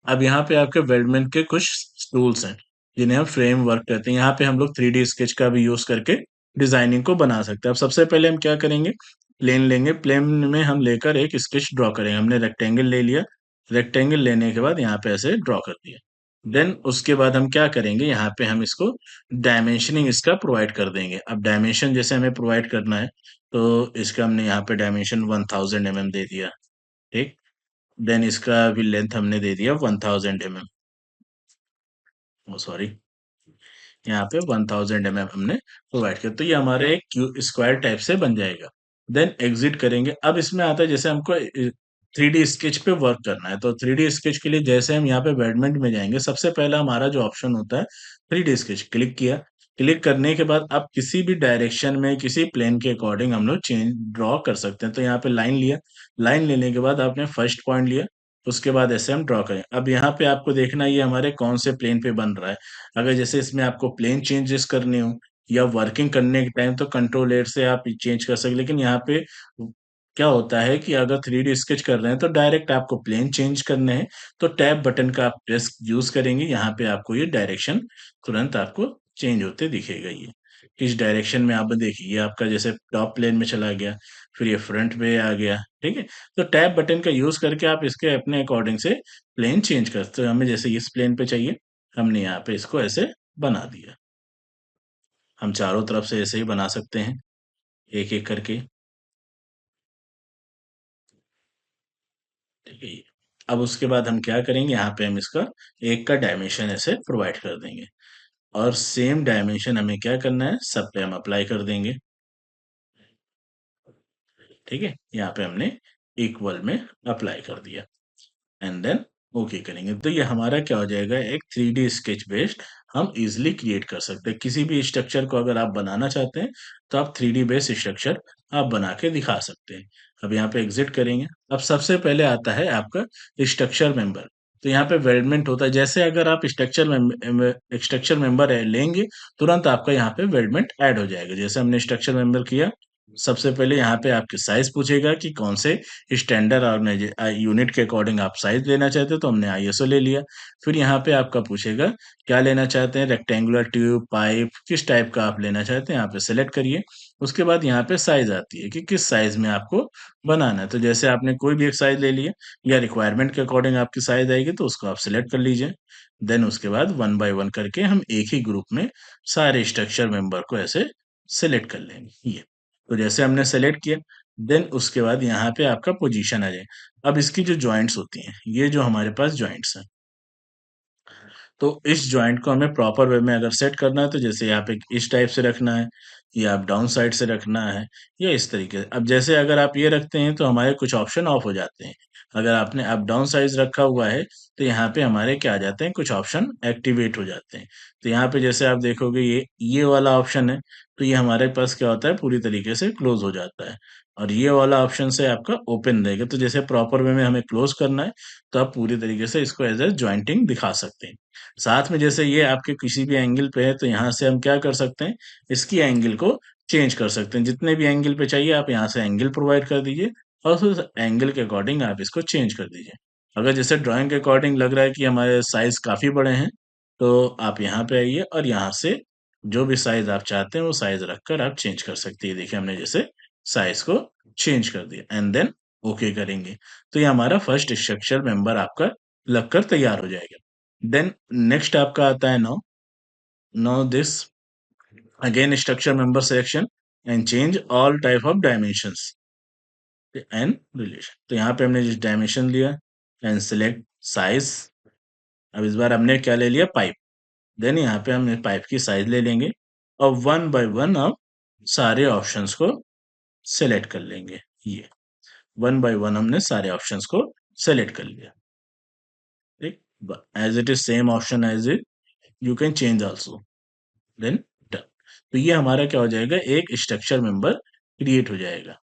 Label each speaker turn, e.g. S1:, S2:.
S1: अब यहाँ पे आपके वेल्डमेंट के कुछ टूल्स हैं जिन्हें हम फ्रेम वर्क कहते हैं। यहाँ पे हम लोग 3D स्केच का भी यूज करके डिजाइनिंग को बना सकते हैं। अब सबसे पहले हम क्या करेंगे, प्लेन लेंगे, प्लेन में हम लेकर एक स्केच ड्रॉ करेंगे। हमने रेक्टेंगल ले लिया, रेक्टेंगल लेने के बाद यहाँ पे ऐसे ड्रॉ कर दिया। देन उसके बाद हम क्या करेंगे, यहाँ पे हम इसको डायमेंशनिंग इसका प्रोवाइड कर देंगे। अब डायमेंशन जैसे हमें प्रोवाइड करना है, तो इसका हमने यहाँ पे डायमेंशन 1000 mm दे दिया। ठीक। देन इसका भी लेंथ हमने दे दिया 1000 mm। सॉरी, यहाँ पे 1000 mm हमने प्रोवाइड किया, तो ये हमारे एक क्यू स्क्वायर टाइप से बन जाएगा। देन एग्जिट करेंगे। अब इसमें आता है जैसे हमको 3D स्केच पे वर्क करना है, तो 3D स्केच के लिए जैसे हम यहाँ पे वेडमेंट में जाएंगे, सबसे पहला हमारा जो ऑप्शन होता है 3D स्केच, क्लिक किया। क्लिक करने के बाद आप किसी भी डायरेक्शन में किसी प्लेन के अकॉर्डिंग हम लोग चेंज ड्रॉ कर सकते हैं। तो यहाँ पे लाइन लिया, लाइन लेने के बाद आपने फर्स्ट पॉइंट लिया, उसके बाद ऐसे हम ड्रॉ करें। अब यहाँ पे आपको देखना है ये हमारे कौन से प्लेन पे बन रहा है। अगर जैसे इसमें आपको प्लेन चेंजेस करने हो या वर्किंग करने के टाइम, तो कंट्रोल एट से आप चेंज कर सकते। लेकिन यहाँ पे क्या होता है कि अगर 3D स्केच कर रहे हैं तो डायरेक्ट आपको प्लेन चेंज करने हैं, तो टैब बटन का आप प्रेस यूज करेंगे। यहाँ पे आपको ये डायरेक्शन तुरंत आपको चेंज होते दिखेगा। ये किस डायरेक्शन में आप देखिए, ये आपका जैसे टॉप प्लेन में चला गया, फिर ये फ्रंट पे आ गया। ठीक है, तो टैब बटन का यूज करके आप इसके अपने अकॉर्डिंग से प्लेन चेंज कर सकते हो। हमें जैसे इस प्लेन पे चाहिए, हमने यहाँ पे इसको ऐसे बना दिया। हम चारों तरफ से ऐसे ही बना सकते हैं, एक एक करके। ठीक है। अब उसके बाद हम क्या करेंगे, यहाँ पे हम इसका एक का डायमेंशन ऐसे प्रोवाइड कर देंगे, और सेम डायमेंशन हमें क्या करना है, सब पे हम अप्लाई कर देंगे। ठीक है, यहाँ पे हमने इक्वल में अप्लाई कर दिया, एंड देन ओके करेंगे, तो ये हमारा क्या हो जाएगा, एक 3D स्केच बेस्ड हम इजिली क्रिएट कर सकते हैं। किसी भी स्ट्रक्चर को अगर आप बनाना चाहते हैं, तो आप 3D बेस्ड स्ट्रक्चर आप बना के दिखा सकते हैं। अब यहाँ पे एग्जिट करेंगे। अब सबसे पहले आता है आपका स्ट्रक्चर मेंबर। तो यहाँ पे वेल्डमेंट होता है, जैसे अगर आप स्ट्रक्चर मेंबर लेंगे, तुरंत आपका यहाँ पे वेल्डमेंट ऐड हो जाएगा। जैसे हमने स्ट्रक्चर मेंबर किया, सबसे पहले यहाँ पे आपके साइज पूछेगा कि कौन से स्टैंडर्ड ऑर्गेनाइज यूनिट के अकॉर्डिंग आप साइज लेना चाहते हो, तो हमने आईएसओ ले लिया। फिर यहाँ पे आपका पूछेगा क्या लेना चाहते हैं, रेक्टेंगुलर ट्यूब, पाइप, किस टाइप का आप लेना चाहते हैं, यहाँ पे सेलेक्ट करिए। उसके बाद यहाँ पे साइज आती है कि किस साइज में आपको बनाना है, तो जैसे आपने कोई भी एक साइज ले लिया, या रिक्वायरमेंट के अकॉर्डिंग आपकी साइज आएगी, तो उसको आप सिलेक्ट कर लीजिए। देन उसके बाद वन बाय वन करके हम एक ही ग्रुप में सारे स्ट्रक्चर मेंबर को ऐसे सिलेक्ट कर लेंगे। ये तो जैसे हमने सेलेक्ट किया, देन उसके बाद यहाँ पे आपका पोजीशन आ जाए। अब इसकी जो जॉइंट्स होती हैं, ये जो हमारे पास जॉइंट्स हैं, तो इस जॉइंट को हमें प्रॉपर वे में अगर सेट करना है, तो जैसे यहाँ पे इस टाइप से रखना है, या आप डाउन साइड से रखना है, या इस तरीके से। अब जैसे अगर आप ये रखते हैं, तो हमारे कुछ ऑप्शन ऑफ हो जाते हैं। अगर आपने अप डाउन साइज रखा हुआ है, तो यहाँ पे हमारे क्या आ जाते हैं, कुछ ऑप्शन एक्टिवेट हो जाते हैं। तो यहाँ पे जैसे आप देखोगे, ये वाला ऑप्शन है, तो ये हमारे पास क्या होता है, पूरी तरीके से क्लोज हो जाता है। और ये वाला ऑप्शन से आपका ओपन रहेगा, तो जैसे प्रॉपर वे में हमें क्लोज करना है, तो आप पूरी तरीके से इसको एज ए ज्वाइंटिंग दिखा सकते हैं। साथ में जैसे ये आपके किसी भी एंगल पे है, तो यहाँ से हम क्या कर सकते हैं, इसकी एंगल को चेंज कर सकते हैं। जितने भी एंगल पे चाहिए आप यहाँ से एंगल प्रोवाइड कर दीजिए, और उस एंगल के अकॉर्डिंग आप इसको चेंज कर दीजिए। अगर जैसे ड्राइंग के अकॉर्डिंग लग रहा है कि हमारे साइज काफी बड़े हैं, तो आप यहाँ पे आइए, और यहाँ से जो भी साइज आप चाहते हैं वो साइज रखकर आप चेंज कर सकते हैं। देखिए हमने जैसे साइज को चेंज कर दिया, एंड देन ओके करेंगे, तो ये हमारा फर्स्ट स्ट्रक्चर मेंबर आपका लगकर तैयार हो जाएगा। देन नेक्स्ट आपका आता है now, this again structure member selection and change all type of dimensions and relation. तो यहाँ पे हमने जिस डायमेंशन लिया, एंड सिलेक्ट साइज। अब इस बार हमने क्या ले लिया, पाइप। देन यहाँ पे हम पाइप की साइज ले लेंगे, और वन बाय वन अब सारे ऑप्शंस को सेलेक्ट कर लेंगे। ये वन बाय वन हमने सारे ऑप्शंस को सेलेक्ट कर लिया। ठीक, as it is same option as it, you can change also, then done. तो ये हमारा क्या हो जाएगा, एक स्ट्रक्चर मेंबर क्रिएट हो जाएगा।